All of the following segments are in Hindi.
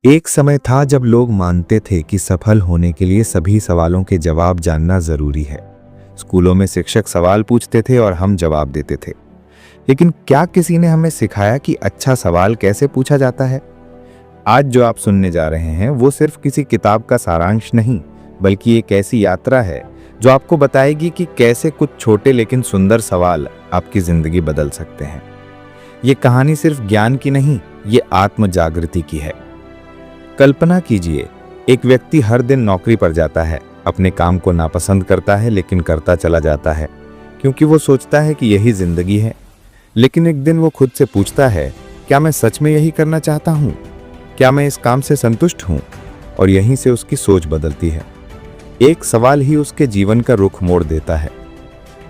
एक समय था जब लोग मानते थे कि सफल होने के लिए सभी सवालों के जवाब जानना जरूरी है। स्कूलों में शिक्षक सवाल पूछते थे और हम जवाब देते थे। लेकिन क्या किसी ने हमें सिखाया कि अच्छा सवाल कैसे पूछा जाता है? आज जो आप सुनने जा रहे हैं वो सिर्फ किसी किताब का सारांश नहीं, बल्कि एक ऐसी यात्रा है जो आपको बताएगी कि कैसे कुछ छोटे लेकिन सुंदर सवाल आपकी जिंदगी बदल सकते हैं। ये कहानी सिर्फ ज्ञान की नहीं, ये आत्म जागृति की है। कल्पना कीजिए, एक व्यक्ति हर दिन नौकरी पर जाता है, अपने काम को नापसंद करता है लेकिन करता चला जाता है क्योंकि वो सोचता है कि यही जिंदगी है। लेकिन एक दिन वो खुद से पूछता है, क्या मैं सच में यही करना चाहता हूँ? क्या मैं इस काम से संतुष्ट हूँ? और यहीं से उसकी सोच बदलती है। एक सवाल ही उसके जीवन का रुख मोड़ देता है।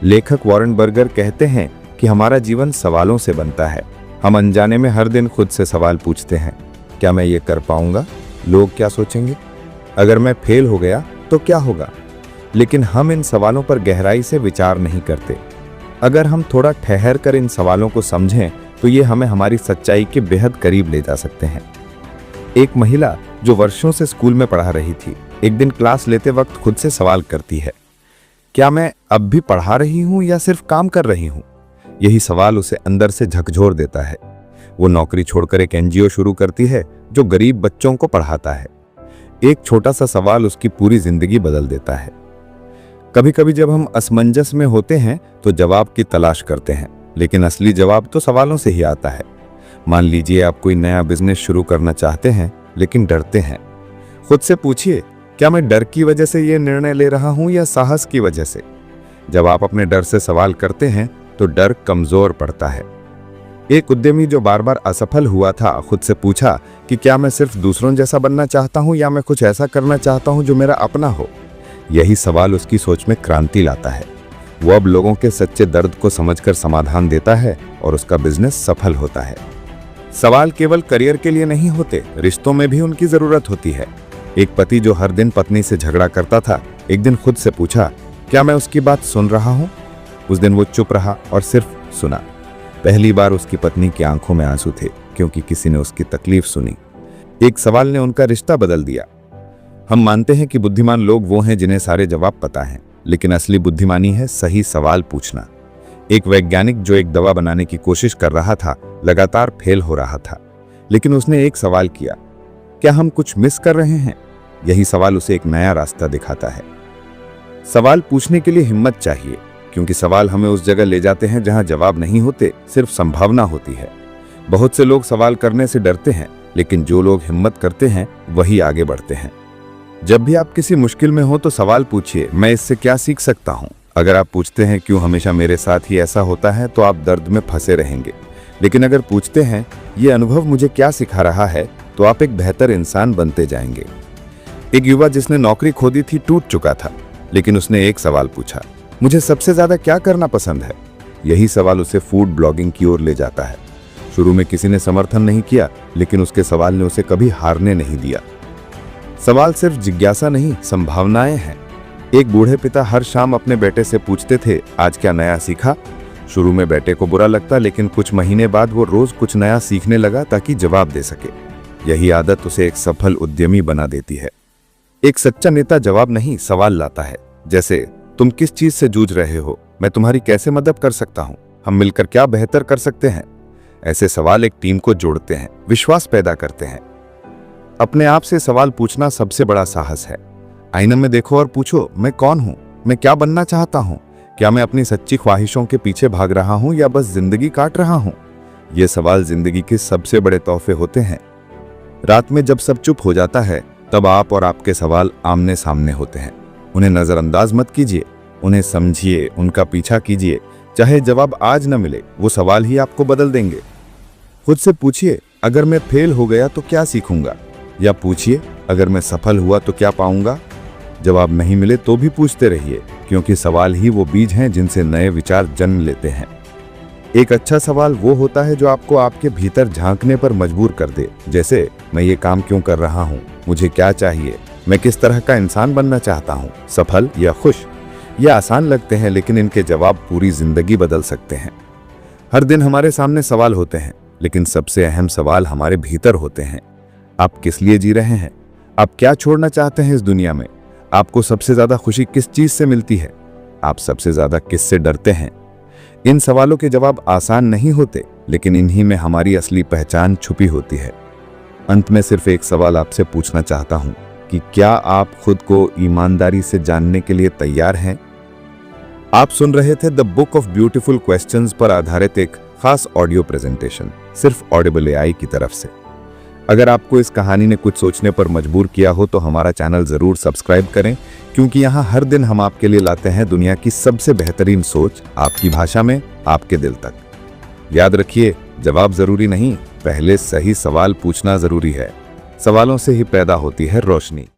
लेखक वॉरेन बर्गर कहते हैं कि हमारा जीवन सवालों से बनता है। हम अनजाने में हर दिन खुद से सवाल पूछते हैं, क्या मैं ये कर पाऊंगा? लोग क्या सोचेंगे? अगर मैं फेल हो गया तो क्या होगा? लेकिन हम इन सवालों पर गहराई से विचार नहीं करते। अगर हम थोड़ा ठहर कर इन सवालों को समझें तो ये हमें हमारी सच्चाई के बेहद करीब ले जा सकते हैं। एक महिला जो वर्षों से स्कूल में पढ़ा रही थी, एक दिन क्लास लेते वक्त खुद से सवाल करती है, क्या मैं अब भी पढ़ा रही हूं या सिर्फ काम कर रही हूं? यही सवाल उसे अंदर से झकझोर देता है। वो नौकरी छोड़कर एक एनजीओ शुरू करती है जो गरीब बच्चों को पढ़ाता है। एक छोटा सा सवाल उसकी पूरी जिंदगी बदल देता है। कभी कभी जब हम असमंजस में होते हैं तो जवाब की तलाश करते हैं, लेकिन असली जवाब तो सवालों से ही आता है। मान लीजिए आप कोई नया बिजनेस शुरू करना चाहते हैं लेकिन डरते हैं। खुद से पूछिए, क्या मैं डर की वजह से ये निर्णय ले रहा हूं या साहस की वजह से? जब आप अपने डर से सवाल करते हैं तो डर कमजोर पड़ता है। एक उद्यमी जो बार बार असफल हुआ था, खुद से पूछा कि क्या मैं सिर्फ दूसरों जैसा बनना चाहता हूं या मैं कुछ ऐसा करना चाहता हूं जो मेरा अपना हो। यही सवाल उसकी सोच में क्रांति लाता है। वो अब लोगों के सच्चे दर्द को समझकर समाधान देता है और उसका बिजनेस सफल होता है। सवाल केवल करियर के लिए नहीं होते, रिश्तों में भी उनकी जरूरत होती है। एक पति जो हर दिन पत्नी से झगड़ा करता था, एक दिन खुद से पूछा, क्या मैं उसकी बात सुन रहा हूं? उस दिन वो चुप रहा और सिर्फ सुना। पहली बार उसकी पत्नी की आंखों में आंसू थे क्योंकि किसी ने उसकी तकलीफ सुनी। एक सवाल ने उनका रिश्ता बदल दिया। हम मानते हैं कि बुद्धिमान लोग वो हैं जिन्हें सारे जवाब पता हैं, लेकिन असली बुद्धिमानी है सही सवाल पूछना। एक वैज्ञानिक जो एक दवा बनाने की कोशिश कर रहा था, लगातार फेल हो रहा था, लेकिन उसने एक सवाल किया, क्या हम कुछ मिस कर रहे हैं? यही सवाल उसे एक नया रास्ता दिखाता है। सवाल पूछने के लिए हिम्मत चाहिए, क्योंकि सवाल हमें उस जगह ले जाते हैं जहां जवाब नहीं होते, सिर्फ संभावना होती है। बहुत से लोग सवाल करने से डरते हैं, लेकिन जो लोग हिम्मत करते हैं वही आगे बढ़ते हैं। जब भी आप किसी मुश्किल में हो तो सवाल पूछिए, मैं इससे क्या सीख सकता हूं? अगर आप पूछते हैं क्यों हमेशा मेरे साथ ही ऐसा होता है, तो आप दर्द में फंसे रहेंगे। लेकिन अगर पूछते हैं ये अनुभव मुझे क्या सिखा रहा है, तो आप एक बेहतर इंसान बनते जाएंगे। एक युवा जिसने नौकरी खो दी थी टूट चुका था, लेकिन उसने एक सवाल पूछा, मुझे सबसे ज्यादा क्या करना पसंद है? यही सवाल उसे फूड ब्लॉगिंग की ओर ले जाता है। शुरू में किसी ने समर्थन नहीं किया, लेकिन उसके सवाल ने उसे कभी हारने नहीं दिया। सवाल सिर्फ जिज्ञासा नहीं, संभावनाएं हैं। एक बूढ़े पिता हर शाम अपने बेटे से पूछते थे, आज क्या नया सीखा? शुरू में बेटे को बुरा लगता, लेकिन कुछ महीने बाद वो रोज कुछ नया सीखने लगा ताकि जवाब दे सके। यही आदत उसे एक सफल उद्यमी बना देती है। एक सच्चा नेता जवाब नहीं, सवाल लाता है। जैसे, तुम किस चीज से जूझ रहे हो? मैं तुम्हारी कैसे मदद कर सकता हूं? हम मिलकर क्या बेहतर कर सकते हैं? ऐसे सवाल एक टीम को जोड़ते हैं, विश्वास पैदा करते हैं। अपने आप से सवाल पूछना सबसे बड़ा साहस है। आईने में देखो और पूछो, मैं कौन हूं? मैं क्या बनना चाहता हूं? क्या मैं अपनी सच्ची ख्वाहिशों के पीछे भाग रहा हूं या बस जिंदगी काट रहा हूं? ये सवाल जिंदगी के सबसे बड़े तोहफे होते हैं। रात में जब सब चुप हो जाता है, तब आप और आपके सवाल आमने सामने होते हैं। उन्हें नजरअंदाज मत कीजिए, उन्हें समझिए, उनका पीछा कीजिए। चाहे जवाब आज न मिले, वो सवाल ही आपको बदल देंगे। खुद से पूछिए, अगर मैं फेल हो गया तो क्या सीखूंगा? या पूछिए, अगर मैं सफल हुआ तो क्या पाऊंगा? जवाब नहीं मिले तो भी पूछते रहिए, क्योंकि सवाल ही वो बीज हैं जिनसे नए विचार जन्म लेते हैं। एक अच्छा सवाल वो होता है जो आपको आपके भीतर झांकने पर मजबूर कर दे। जैसे, मैं ये काम क्यों कर रहा हूँ? मुझे क्या चाहिए? मैं किस तरह का इंसान बनना चाहता हूँ, सफल या खुश? ये आसान लगते हैं, लेकिन इनके जवाब पूरी जिंदगी बदल सकते हैं। हर दिन हमारे सामने सवाल होते हैं, लेकिन सबसे अहम सवाल हमारे भीतर होते हैं। आप किस लिए जी रहे हैं? आप क्या छोड़ना चाहते हैं इस दुनिया में? आपको सबसे ज्यादा खुशी किस चीज से मिलती है? आप सबसे ज्यादा किससे डरते हैं? इन सवालों के जवाब आसान नहीं होते, लेकिन इन्हीं में हमारी असली पहचान छुपी होती है। अंत में सिर्फ एक सवाल आपसे पूछना चाहता हूं कि क्या आप खुद को ईमानदारी से जानने के लिए तैयार हैं? आप सुन रहे थे the book of beautiful questions पर आधारित एक खास ऑडियो प्रेजेंटेशन, सिर्फ ऑडिबल एआई की तरफ से। अगर आपको इस कहानी ने कुछ सोचने पर मजबूर किया हो तो हमारा चैनल जरूर सब्सक्राइब करें, क्योंकि यहाँ हर दिन हम आपके लिए लाते हैं दुनिया की सबसे बेहतरीन सोच, आपकी भाषा में, आपके दिल तक। याद रखिए, जवाब जरूरी नहीं, पहले सही सवाल पूछना जरूरी है। सवालों से ही पैदा होती है रोशनी।